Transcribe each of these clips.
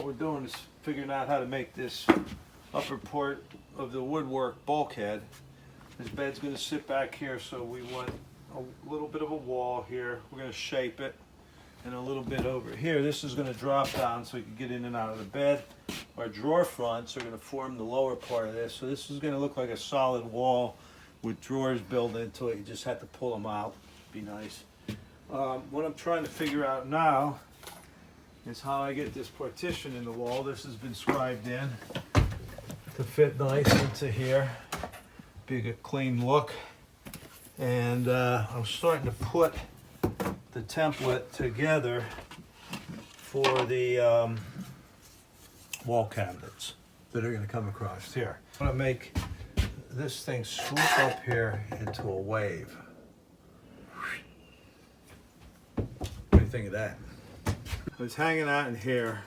we're doing is figuring out how to make this upper part of the woodwork bulkhead. This bed's going to sit back here, so we want a little bit of a wall here. We're going to shape it, and a little bit over here. This is going to drop down so you can get in and out of the bed. Our drawer fronts are going to form the lower part of this, so this is going to look like a solid wall with drawers built into it. You just have to pull them out. Be nice. What I'm trying to figure out now is how I get this partition in the wall. This has been scribed in to fit nice into here. Be a clean look. And I'm starting to put the template together for the wall cabinets that are going to come across here. I'm going to make this thing swoop up here into a wave. What do you think of that? I was hanging out in here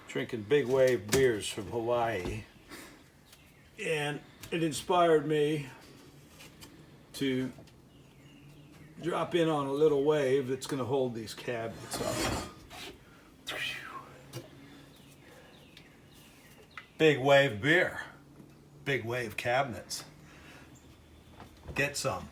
drinking big wave beers from Hawaii, and it inspired me to drop in on a little wave that's going to hold these cabinets up. Big wave beer, big wave cabinets. Get some.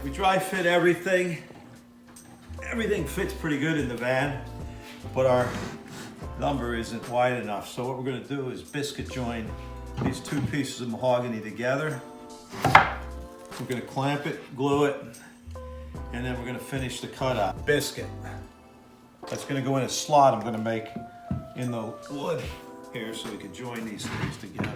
We dry fit everything. Everything fits pretty good in the van, but our lumber isn't wide enough. So what we're going to do is biscuit join these two pieces of mahogany together. We're going to clamp it, glue it, and then we're going to finish the cutout. Biscuit. That's going to go in a slot I'm going to make in the wood here so we can join these things together.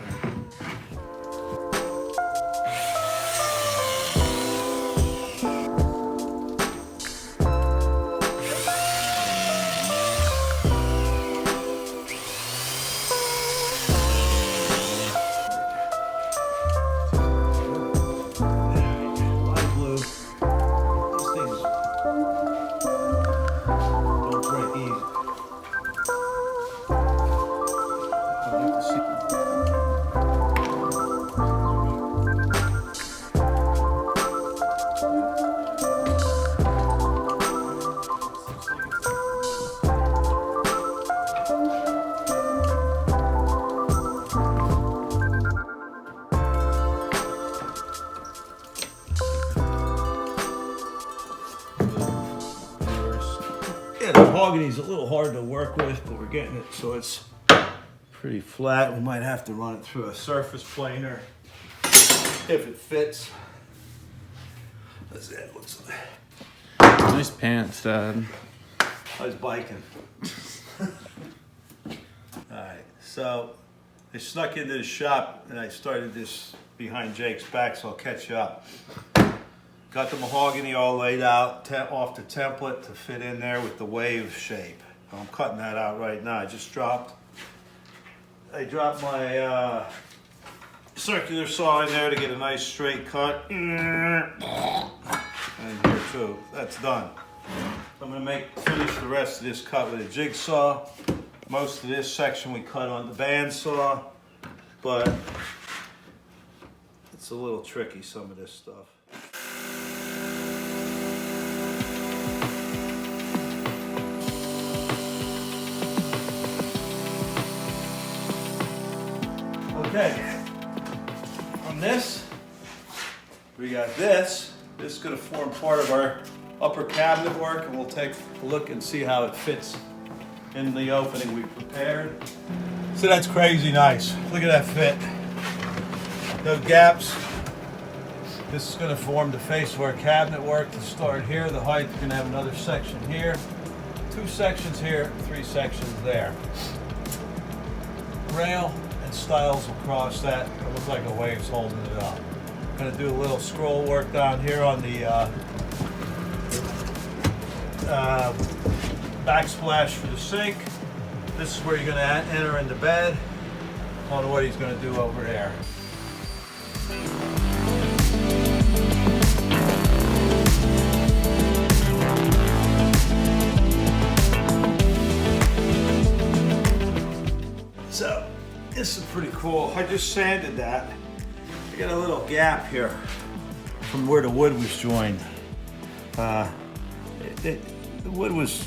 Yeah, the mahogany's a little hard to work with, but we're getting it so it's pretty flat. We might have to run it through a surface planer if it fits. That's it. Looks like. Nice pants, Dad. I was biking. Alright, so I snuck into the shop and I started this behind Jake's back, so I'll catch you up. Got the mahogany all laid out off the template to fit in there with the wave shape. I'm cutting that out right now. I dropped my circular saw in there to get a nice straight cut. And here too, that's done. I'm gonna finish the rest of this cut with a jigsaw. Most of this section we cut on the bandsaw, but it's a little tricky, some of this stuff. Okay, on this, we got this. This is going to form part of our upper cabinet work, and we'll take a look and see how it fits in the opening we prepared. So that's crazy nice. Look at that fit. No gaps. This is going to form the face of our cabinet work to start here. The height, you're going to have another section here, 2 sections here, 3 sections there. Rail and stiles will cross that. It looks like a wave's holding it up. I'm going to do a little scroll work down here on the backsplash for the sink. This is where you're going to enter in the bed. I don't know what he's going to do over there. So this is pretty cool. I just sanded that. I got a little gap here from where the wood was joined. The wood was,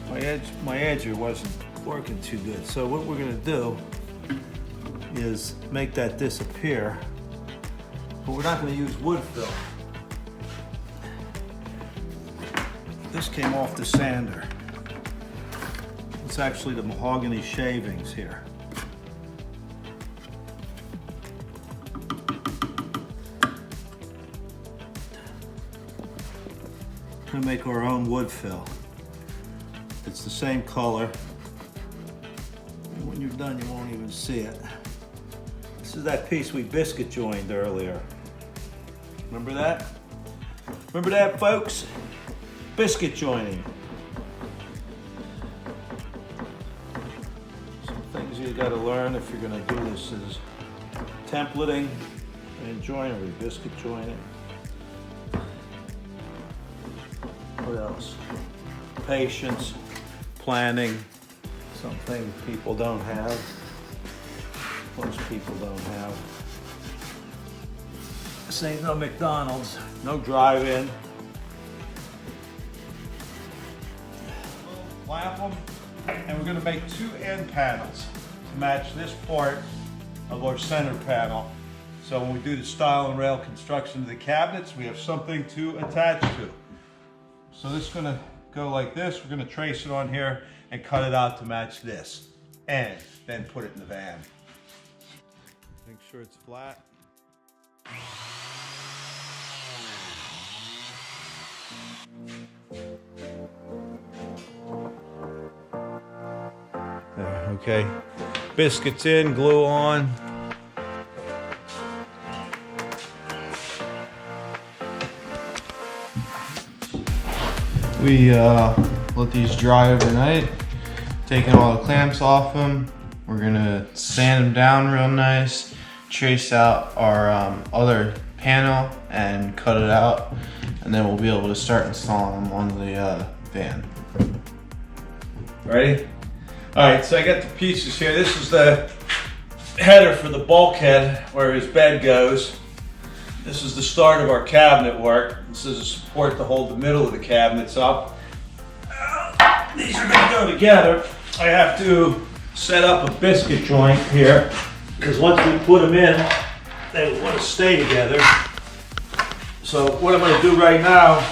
my edger wasn't working too good. So what we're gonna do is make that disappear, but we're not gonna use wood fill. This came off the sander. It's actually the mahogany shavings here. We're gonna make our own wood fill. It's the same color. And when you're done, you won't even see it. This is that piece we biscuit joined earlier. Remember that? Remember that, folks? Biscuit joining. Some things you gotta learn if you're gonna do this is templating and joinery, biscuit joining. What else? Patience, planning, something people don't have. Most people don't have. This ain't no McDonald's, no drive-in. Flap them, and we're gonna make 2 end panels to match this part of our center panel. So when we do the stile and rail construction of the cabinets, we have something to attach to. So this is gonna go like this. We're gonna trace it on here and cut it out to match this. And then put it in the van. Make sure it's flat. There, okay. Biscuits in, glue on. We let these dry overnight, taking all the clamps off them. We're gonna sand them down real nice, trace out our other panel and cut it out, and then we'll be able to start installing them on the van. Ready? All right, so I got the pieces here. This is the header for the bulkhead where his bed goes. This is the start of our cabinet work. This is a support to hold the middle of the cabinets up. These are gonna go together. I have to set up a biscuit joint here because once we put them in, they want to stay together. So what I'm gonna do right now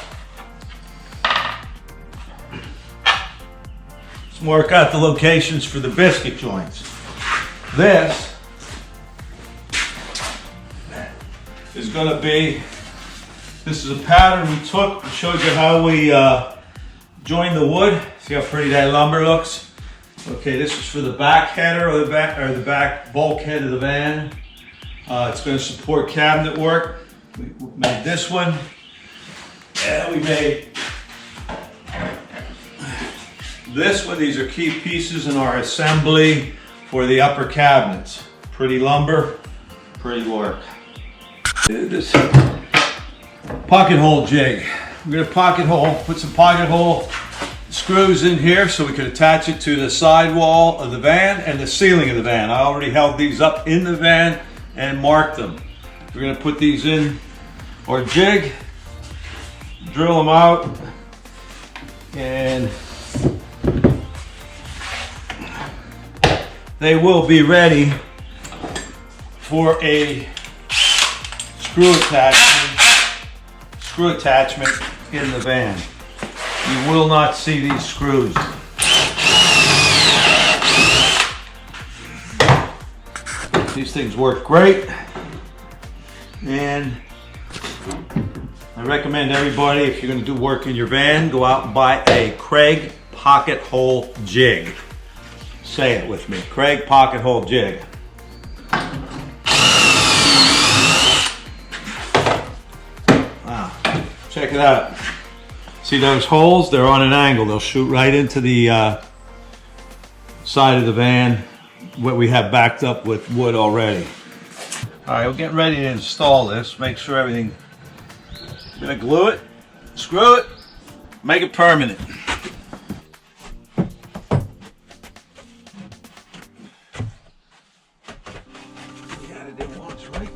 is mark out the locations for the biscuit joints. This is going to be, this is a pattern we took. It shows you how we join the wood. See how pretty that lumber looks? Okay, this is for the back header or the back bulkhead of the van. It's going to support cabinet work. We made this one, and we made this one. These are key pieces in our assembly for the upper cabinets. Pretty lumber, pretty work. This pocket hole jig. We're gonna pocket hole, put some pocket hole screws in here so we can attach it to the sidewall of the van and the ceiling of the van. I already held these up in the van and marked them. We're gonna put these in our jig, drill them out, and they will be ready for a screw attachment in the van. You will not see these screws. These things work great, and I recommend everybody, if you're going to do work in your van, go out and buy a Craig pocket hole jig. Say it with me, Craig pocket hole jig. Wow, check it out. See those holes? They're on an angle. They'll shoot right into the side of the van, what we have backed up with wood already. All right, we're getting ready to install this. Make sure everything, I'm gonna glue it, screw it, make it permanent. Got it in once, right?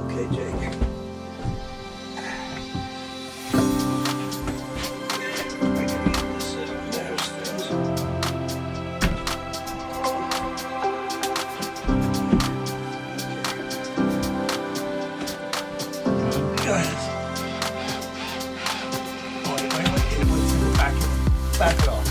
Okay, Jake. Back it off.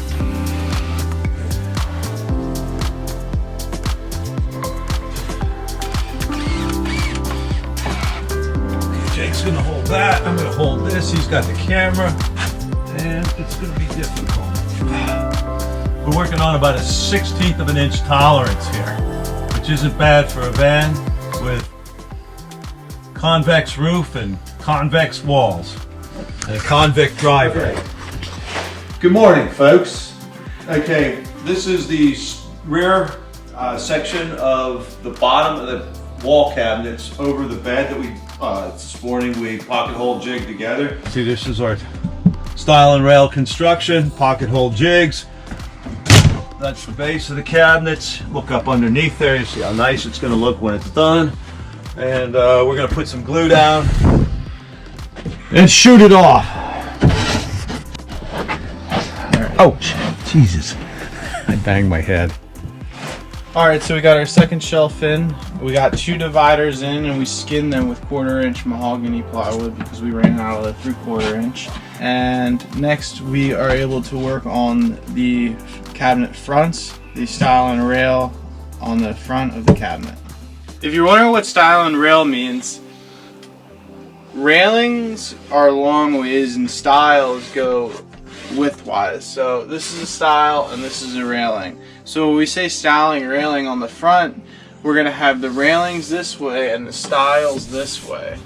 Okay, Jake's gonna hold that. I'm gonna hold this. He's got the camera, and it's gonna be difficult. We're working on about a 1/16 of an inch tolerance here, which isn't bad for a van with convex roof and convex walls and a convex driveway. Good morning, folks. Okay, this is the rear section of the bottom of the wall cabinets over the bed that we, this morning we pocket hole jigged together. See, this is our style and rail construction, pocket hole jigs. That's the base of the cabinets. Look up underneath there, you see how nice it's gonna look when it's done. And we're gonna put some glue down and shoot it off. Oh, Jesus. I banged my head. Alright, so we got our second shelf in. We got 2 dividers in, and we skinned them with 1/4 inch mahogany plywood because we ran out of the 3/4 inch. And next we are able to work on the cabinet fronts, the stile and rail on the front of the cabinet. If you're wondering what stile and rail means, railings are long ways and stiles go widthwise. So this is a stile and this is a railing. So when we say stiling and railing on the front, we're going to have the railings this way and the stiles this way.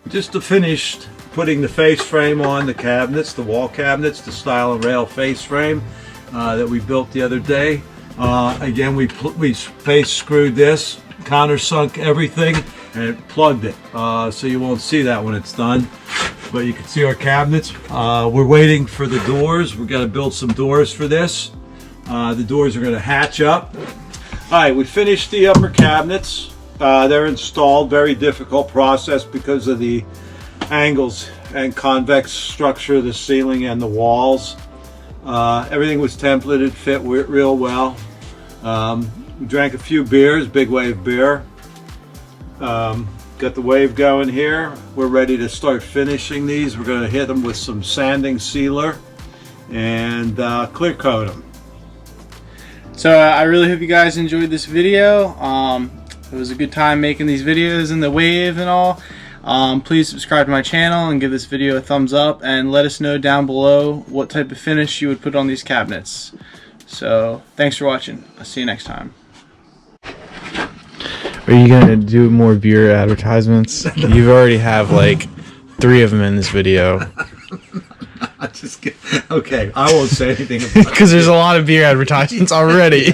Just to finish putting the face frame on the cabinets, the wall cabinets, the stile and rail face frame that we built the other day. Again, we face screwed this, countersunk everything, and plugged it. So you won't see that when it's done, but you can see our cabinets. We're waiting for the doors. We're going to build some doors for this. The doors are going to hatch up. All right, we finished the upper cabinets. They're installed. Very difficult process because of the angles and convex structure of the ceiling and the walls. Everything was templated, fit real well. We drank a few beers, big wave beer. Got the wave going here. We're ready to start finishing these. We're going to hit them with some sanding sealer and clear coat them. So I really hope you guys enjoyed this video. It was a good time making these videos in the wave and all. Please subscribe to my channel and give this video a thumbs up, and let us know down below what type of finish you would put on these cabinets. So thanks for watching. I'll see you next time. Are you gonna do more beer advertisements? You already have like 3 of them in this video. Just kidding. Okay, I won't say anything about it. Because there's a lot of beer advertisements already.